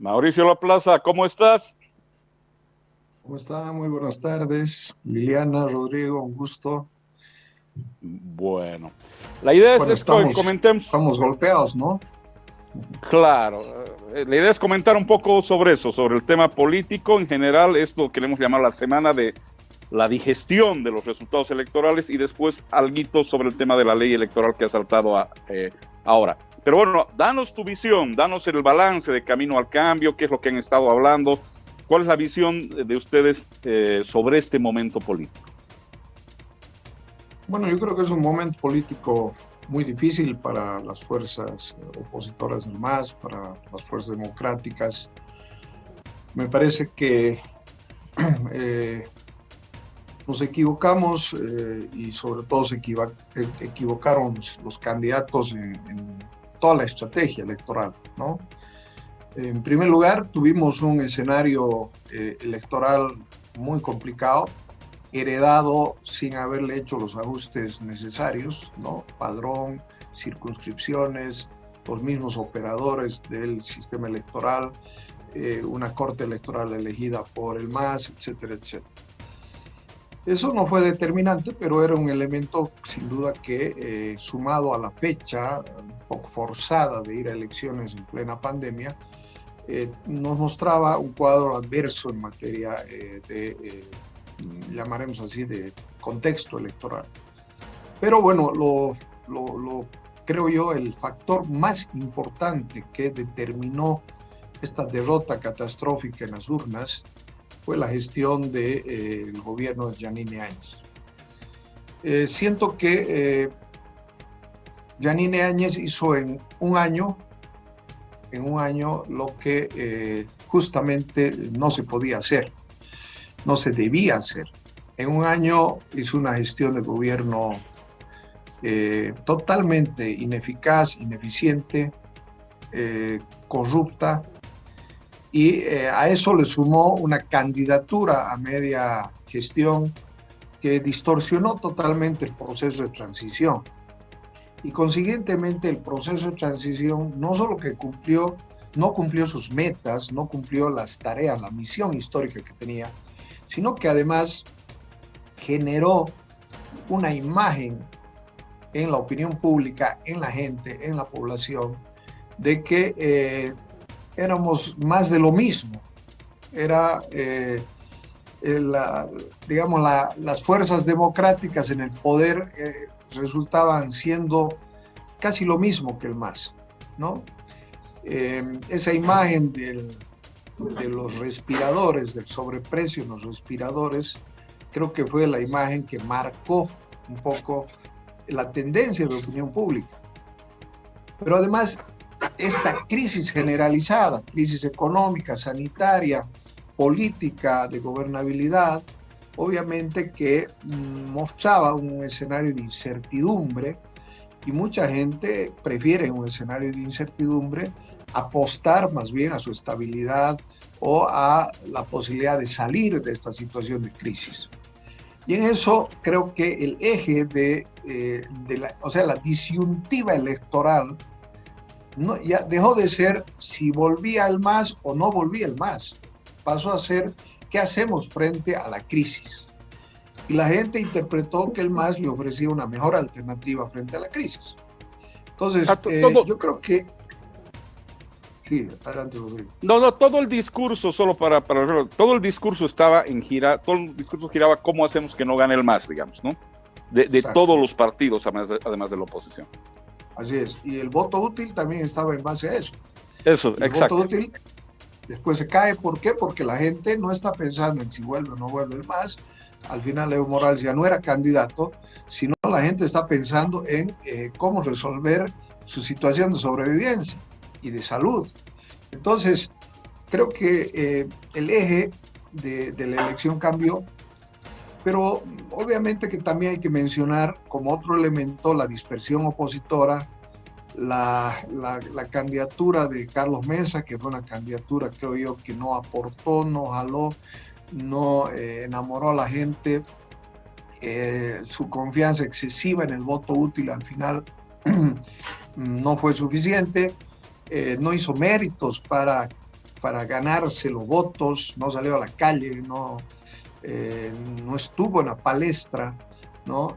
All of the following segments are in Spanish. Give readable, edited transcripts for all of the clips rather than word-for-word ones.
Mauricio Laplaza, ¿cómo estás? ¿Cómo está? Muy buenas tardes. Liliana, Rodrigo, un gusto. Bueno, la idea Bueno, es que comentemos, estamos golpeados, ¿no? claro, la idea es comentar un poco sobre eso, sobre el tema político en general, esto queremos llamar la semana de la digestión de los resultados electorales y después alguito sobre el tema de la ley electoral que ha saltado ahora. Pero bueno, danos tu visión, danos el balance de Camino al Cambio, qué es lo que han estado hablando, cuál es la visión de ustedes sobre este momento político. Bueno, yo creo que es un momento político muy difícil para las fuerzas opositoras del MAS, para las fuerzas democráticas. Me parece que eh, nos equivocamos y sobre todo equivocaron los candidatos en toda la estrategia electoral, ¿no? En primer lugar, tuvimos un escenario electoral muy complicado, heredado sin haberle hecho los ajustes necesarios, ¿no? Padrón, circunscripciones, los mismos operadores del sistema electoral, una corte electoral elegida por el MAS, etcétera, etcétera. Eso no fue determinante, pero era un elemento sin duda que, sumado a la fecha un poco forzada de ir a elecciones en plena pandemia, nos mostraba un cuadro adverso en materia llamaremos así, de contexto electoral. Pero bueno, creo yo, el factor más importante que determinó esta derrota catastrófica en las urnas fue la gestión del gobierno de Yanine Áñez. Siento que Yanine Áñez hizo en un año lo que justamente no se podía hacer, no se debía hacer. En un año hizo una gestión de gobierno totalmente ineficaz, ineficiente, corrupta, y a eso le sumó una candidatura a media gestión que distorsionó totalmente el proceso de transición. Y consiguientemente el proceso de transición no solo que no cumplió sus metas, no cumplió las tareas, la misión histórica que tenía, sino que además generó una imagen en la opinión pública, en la gente, en la población, de que éramos más de lo mismo. Era, digamos, las fuerzas democráticas en el poder resultaban siendo casi lo mismo que el MAS, ¿no? Esa imagen de los respiradores, del sobreprecio en los respiradores, creo que fue la imagen que marcó un poco la tendencia de la opinión pública. Pero además, esta crisis generalizada, crisis económica, sanitaria, política, de gobernabilidad, obviamente que mostraba un escenario de incertidumbre, y mucha gente prefiere en un escenario de incertidumbre apostar más bien a su estabilidad o a la posibilidad de salir de esta situación de crisis. Y en eso creo que el eje la disyuntiva electoral ya dejó de ser si volvía el MAS o no volvía el MAS. Pasó a ser qué hacemos frente a la crisis. Y la gente interpretó que el MAS le ofrecía una mejor alternativa frente a la crisis. Entonces, yo creo que... Sí, adelante, Rodrigo. No, todo el discurso, todo el discurso estaba en todo el discurso giraba cómo hacemos que no gane el MAS, digamos, ¿no? De todos los partidos, además de la oposición. Así es, y el voto útil también estaba en base a eso. Eso, el exacto. Voto útil después se cae, ¿por qué? Porque la gente no está pensando en si vuelve o no vuelve el MAS. Al final Evo Morales ya no era candidato, sino la gente está pensando en cómo resolver su situación de sobrevivencia y de salud. Entonces, creo que el eje de la elección cambió, pero obviamente que también hay que mencionar como otro elemento la dispersión opositora, la candidatura de Carlos Mesa, que fue una candidatura, creo yo, que no aportó, no jaló, no enamoró a la gente. Su confianza excesiva en el voto útil al final no fue suficiente. No hizo méritos para para ganarse los votos, no salió a la calle, no estuvo en la palestra, ¿no?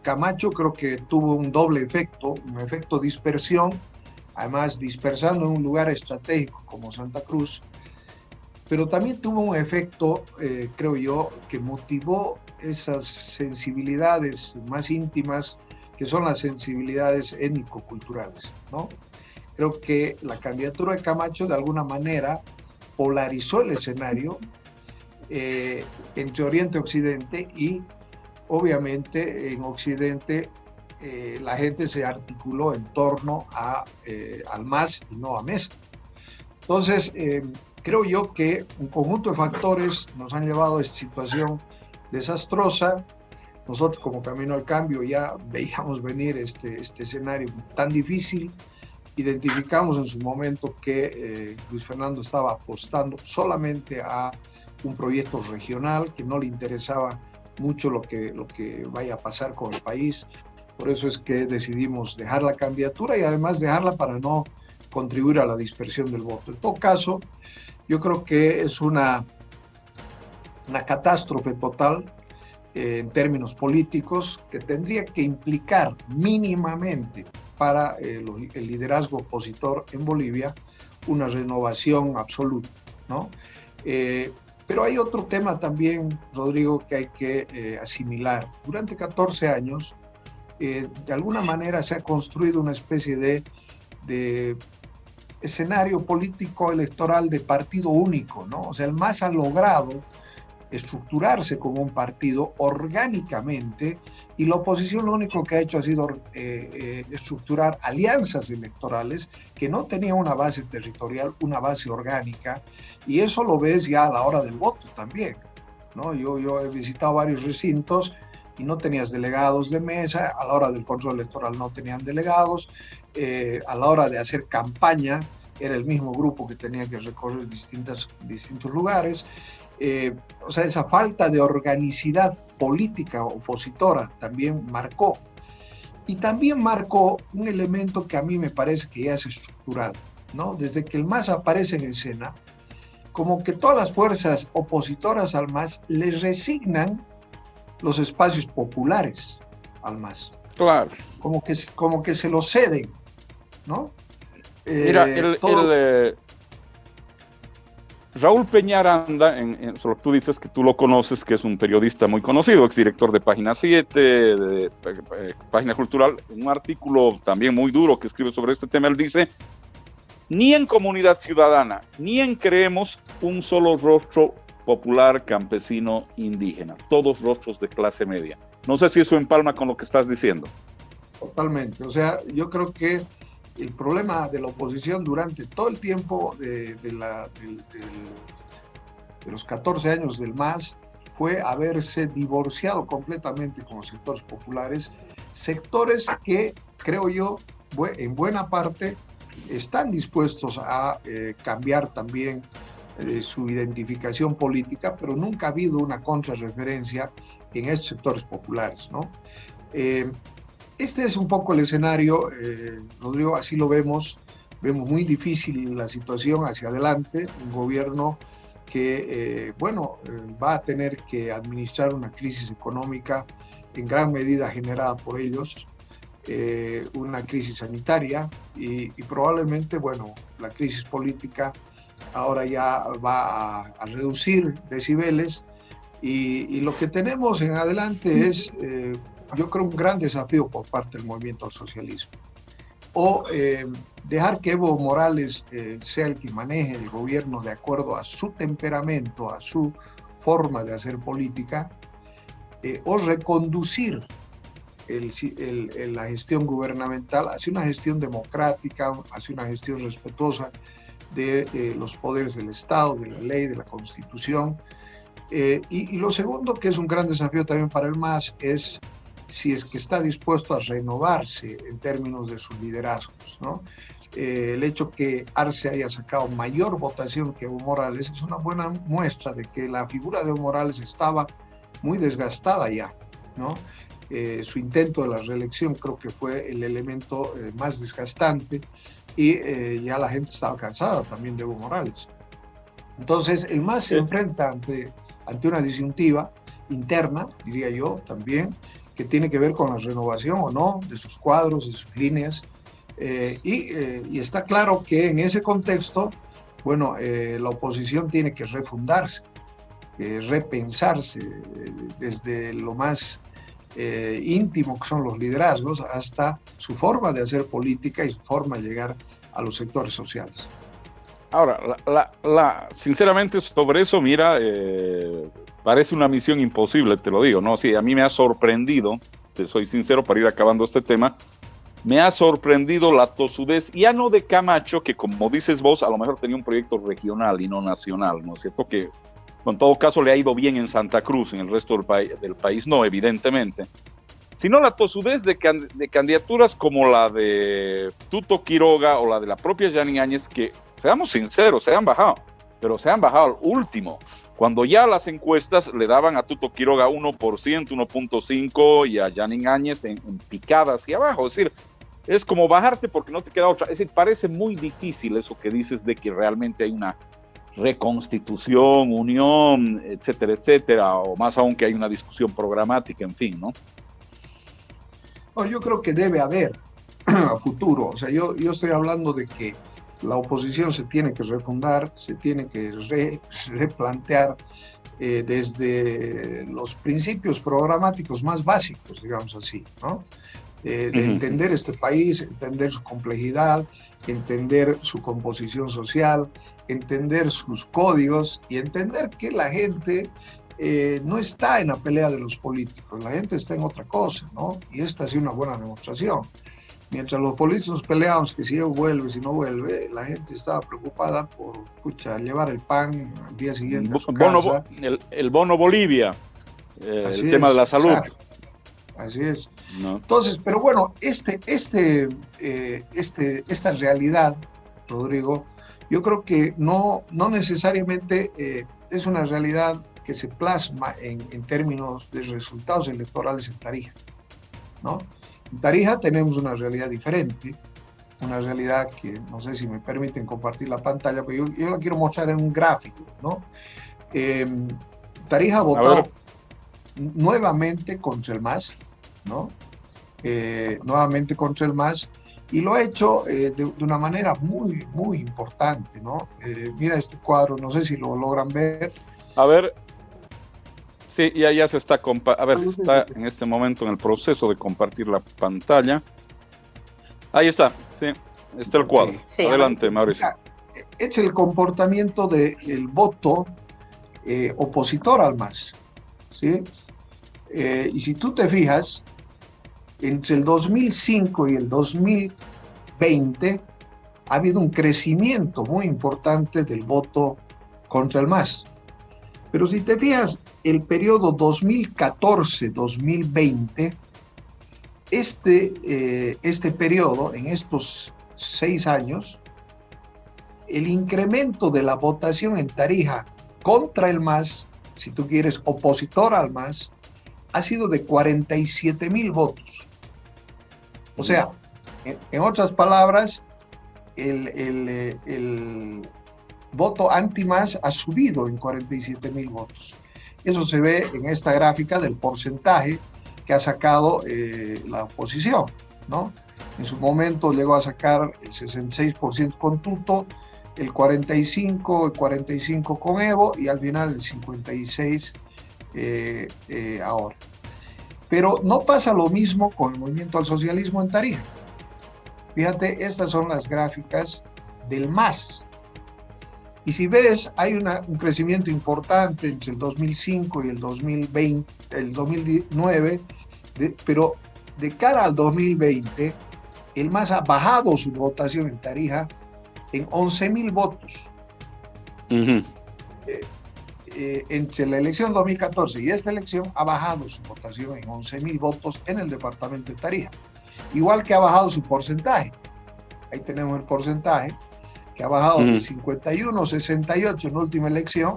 Camacho creo que tuvo un doble efecto, un efecto dispersión, además dispersando en un lugar estratégico como Santa Cruz, pero también tuvo un efecto, creo yo, que motivó esas sensibilidades más íntimas, que son las sensibilidades étnico-culturales, ¿no? Creo que la candidatura de Camacho de alguna manera polarizó el escenario entre Oriente y Occidente, y obviamente en Occidente la gente se articuló en torno al MAS y no a Mesa. Entonces, creo yo que un conjunto de factores nos han llevado a esta situación desastrosa. Nosotros como Camino al Cambio ya veíamos venir este escenario tan difícil. Identificamos en su momento que Luis Fernando estaba apostando solamente a un proyecto regional, que no le interesaba mucho lo que vaya a pasar con el país. Por eso es que decidimos dejar la candidatura y además dejarla para no contribuir a la dispersión del voto. En todo caso, yo creo que es una catástrofe total en términos políticos, que tendría que implicar mínimamente para el liderazgo opositor en Bolivia una renovación absoluta, ¿no? Pero hay otro tema también, Rodrigo, que hay que asimilar. Durante 14 años, de alguna manera se ha construido una especie de escenario político electoral de partido único, ¿no? O sea, el MAS ha logrado estructurarse como un partido orgánicamente, y la oposición lo único que ha hecho ha sido estructurar alianzas electorales que no tenían una base territorial, una base orgánica, y eso lo ves ya a la hora del voto también, ¿no? Yo he visitado varios recintos y no tenías delegados de mesa, a la hora del control electoral no tenían delegados, a la hora de hacer campaña era el mismo grupo que tenía que recorrer distintos lugares. O sea, esa falta de organicidad política opositora también marcó. Y también marcó un elemento que a mí me parece que ya es estructural, ¿no? Desde que el MAS aparece en escena, como que todas las fuerzas opositoras al MAS le resignan los espacios populares al MAS. Claro. Como que se lo ceden, ¿no? Mira, Raúl Peñaranda, solo tú dices que tú lo conoces, que es un periodista muy conocido, exdirector de Página 7, de Página Cultural, un artículo también muy duro que escribe sobre este tema. Él dice: ni en Comunidad Ciudadana, ni en Creemos un solo rostro popular, campesino, indígena, todos rostros de clase media. No sé si eso empalma con lo que estás diciendo. Totalmente, o sea, yo creo que el problema de la oposición durante todo el tiempo de los 14 años del MAS fue haberse divorciado completamente con los sectores populares, sectores que, creo yo, en buena parte están dispuestos a cambiar también su identificación política, pero nunca ha habido una contrarreferencia en estos sectores populares, ¿no? Este es un poco el escenario, Rodrigo, así lo vemos muy difícil la situación hacia adelante, un gobierno que, va a tener que administrar una crisis económica en gran medida generada por ellos, una crisis sanitaria y probablemente, la crisis política ahora ya va a reducir decibeles, y lo que tenemos en adelante es... yo creo un gran desafío por parte del movimiento al socialismo. O dejar que Evo Morales sea el que maneje el gobierno de acuerdo a su temperamento, a su forma de hacer política, o reconducir la gestión gubernamental hacia una gestión democrática, hacia una gestión respetuosa de los poderes del Estado, de la ley, de la Constitución. Y lo segundo, que es un gran desafío también para el MAS, es si es que está dispuesto a renovarse en términos de sus liderazgos, ¿no? El hecho que Arce haya sacado mayor votación que Evo Morales es una buena muestra de que la figura de Evo Morales estaba muy desgastada ya, ¿no? Su intento de la reelección creo que fue el elemento más desgastante. y ya la gente estaba cansada también de Evo Morales. Entonces, el MAS se enfrenta ante una disyuntiva interna, diría yo también, que tiene que ver con la renovación o no de sus cuadros, de sus líneas. Y está claro que en ese contexto, bueno, la oposición tiene que refundarse, repensarse desde lo más íntimo que son los liderazgos hasta su forma de hacer política y su forma de llegar a los sectores sociales. Ahora, sinceramente sobre eso, mira, parece una misión imposible, te lo digo, ¿no? Sí, a mí me ha sorprendido, te soy sincero para ir acabando este tema, me ha sorprendido la tosudez, ya no de Camacho, que como dices vos, a lo mejor tenía un proyecto regional y no nacional, ¿no es cierto? Que en todo caso le ha ido bien en Santa Cruz, en el resto del país no, evidentemente. Sino la tosudez de candidaturas como la de Tuto Quiroga o la de la propia Janine Áñez, que, seamos sinceros, se han bajado, pero se han bajado al último. Cuando ya las encuestas le daban a Tuto Quiroga 1%, 1.5% y a Janine Áñez en picada hacia abajo. Es decir, es como bajarte porque no te queda otra. Es decir, parece muy difícil eso que dices de que realmente hay una reconstitución, unión, etcétera, etcétera, o más aún que hay una discusión programática, en fin, ¿no? No, yo creo que debe haber a futuro. O sea, yo estoy hablando de que la oposición se tiene que refundar, se tiene que replantear desde los principios programáticos más básicos, digamos así, ¿no? De entender este país, entender su complejidad, entender su composición social, entender sus códigos y entender que la gente no está en la pelea de los políticos, la gente está en otra cosa, ¿no? Y esta ha sido una buena demostración. Mientras los políticos peleamos que si él vuelve, si no vuelve, la gente estaba preocupada por llevar el pan al día siguiente a su casa. El bono Bolivia, el tema de la salud. Exacto. Así es. No. Entonces, pero bueno, esta realidad, Rodrigo, yo creo que no necesariamente es una realidad que se plasma en términos de resultados electorales en Tarija, ¿no? En Tarija tenemos una realidad diferente, una realidad que no sé si me permiten compartir la pantalla, pero yo la quiero mostrar en un gráfico, ¿no? Tarija votó nuevamente contra el MAS, ¿no? Nuevamente contra el MAS, y lo ha hecho de una manera muy, muy importante, ¿no? Mira este cuadro, no sé si lo logran ver. A ver, sí, ya se está, está en este momento en el proceso de compartir la pantalla. Ahí está, sí, está el cuadro. Sí. Adelante, Mauricio. Es el comportamiento del voto opositor al MAS, ¿sí? Y si tú te fijas, entre el 2005 y el 2020 ha habido un crecimiento muy importante del voto contra el MAS. Pero si te fijas, el periodo 2014-2020, este periodo, en estos 6 años, el incremento de la votación en Tarija contra el MAS, si tú quieres, opositor al MAS, ha sido de 47.000 votos. O sea, en otras palabras, el voto anti-MAS ha subido en 47.000 votos. Eso se ve en esta gráfica del porcentaje que ha sacado la oposición, ¿no? En su momento llegó a sacar el 66% con Tuto, el 45% con Evo y al final el 56% ahora. Pero no pasa lo mismo con el movimiento al socialismo en Tarija. Fíjate, estas son las gráficas del MAS. Y si ves, hay un crecimiento importante entre el 2005 y el 2009, pero de cara al 2020, el MAS ha bajado su votación en Tarija en 11.000 votos. Entre la elección 2014 y esta elección ha bajado su votación en 11.000 votos en el departamento de Tarija. Igual que ha bajado su porcentaje. Ahí tenemos el porcentaje, que ha bajado de 51,68 en la última elección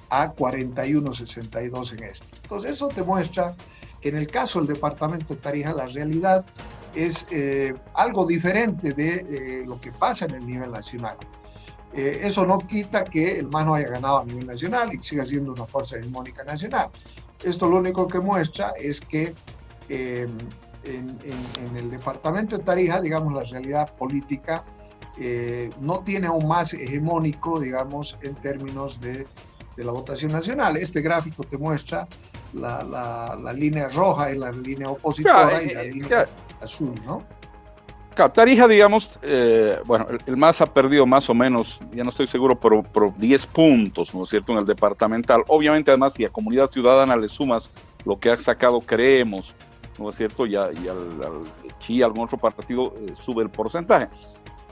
a 41,62 en esta. Entonces eso te muestra que en el caso del departamento de Tarija la realidad es algo diferente de lo que pasa en el nivel nacional. Eso no quita que el MAS no haya ganado a nivel nacional y siga siendo una fuerza hegemónica nacional. Esto lo único que muestra es que en el departamento de Tarija, digamos, la realidad política no tiene un MAS hegemónico, digamos, en términos de la votación nacional. Este gráfico te muestra la línea roja es la línea opositora y la línea azul, ¿no? Claro, Tarija, digamos, bueno, el MAS ha perdido más o menos, ya no estoy seguro, pero por 10 puntos, ¿no es cierto?, en el departamental. Obviamente, además, si a Comunidad Ciudadana le sumas lo que ha sacado Creemos, ¿no es cierto?, y al CHI, algún otro partido, sube el porcentaje.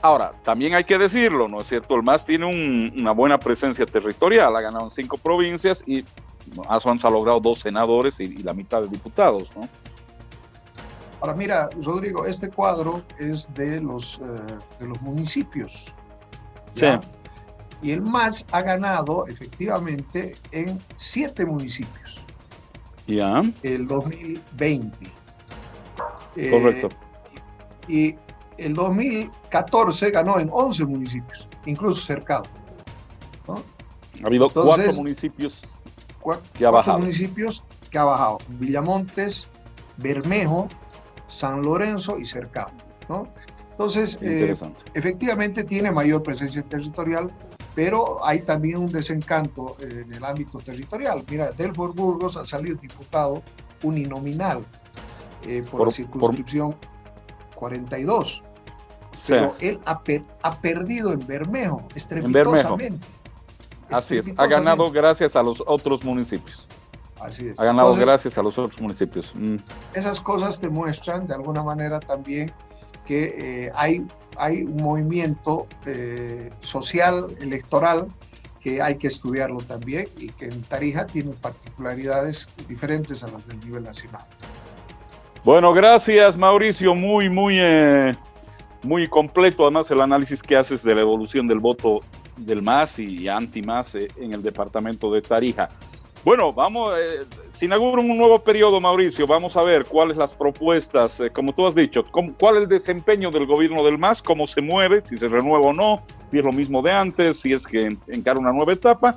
Ahora, también hay que decirlo, ¿no es cierto?, el MAS tiene una buena presencia territorial, ha ganado en 5 provincias y han logrado 2 senadores y la mitad de diputados, ¿no? Ahora mira, Rodrigo, este cuadro es de los municipios, ¿ya? Sí. Y el MAS ha ganado efectivamente en 7 municipios. Ya. El 2020. Correcto. Y el 2014 ganó en 11 municipios, incluso Cercado, ¿no? Ha habido 4 municipios que ha bajado. 4 municipios que ha bajado. Villamontes, Bermejo, San Lorenzo y Cercado, ¿no? Entonces, efectivamente tiene mayor presencia territorial, pero hay también un desencanto en el ámbito territorial. Mira, Delfos Burgos ha salido diputado uninominal por la circunscripción 42, pero él ha perdido en Bermejo, estrepitosamente. Así es, ha ganado gracias a los otros municipios. Así es. Ha ganado gracias a los otros municipios. Esas cosas te muestran de alguna manera también que hay un movimiento social, electoral, que hay que estudiarlo también y que en Tarija tiene particularidades diferentes a las del nivel nacional. Bueno, gracias Mauricio, muy completo además el análisis que haces de la evolución del voto del MAS y anti-MAS en el departamento de Tarija. Bueno, vamos, se inaugura un nuevo periodo, Mauricio, vamos a ver cuáles las propuestas, como tú has dicho, cuál es el desempeño del gobierno del MAS, cómo se mueve, si se renueva o no, si es lo mismo de antes, si es que encara una nueva etapa,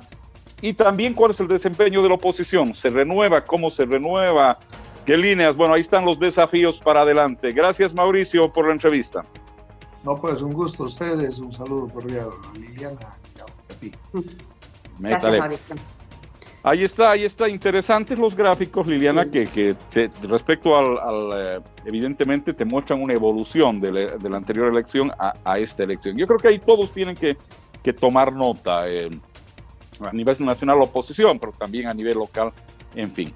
y también cuál es el desempeño de la oposición, se renueva, cómo se renueva, qué líneas, bueno, ahí están los desafíos para adelante. Gracias, Mauricio, por la entrevista. No, pues un gusto a ustedes, un saludo cordial a Liliana y a ti. Gracias, Mauricio. Ahí está, interesantes los gráficos, Liliana, que respecto al evidentemente te muestran una evolución de la anterior elección a esta elección. Yo creo que ahí todos tienen que tomar nota, a nivel nacional la oposición, pero también a nivel local, en fin.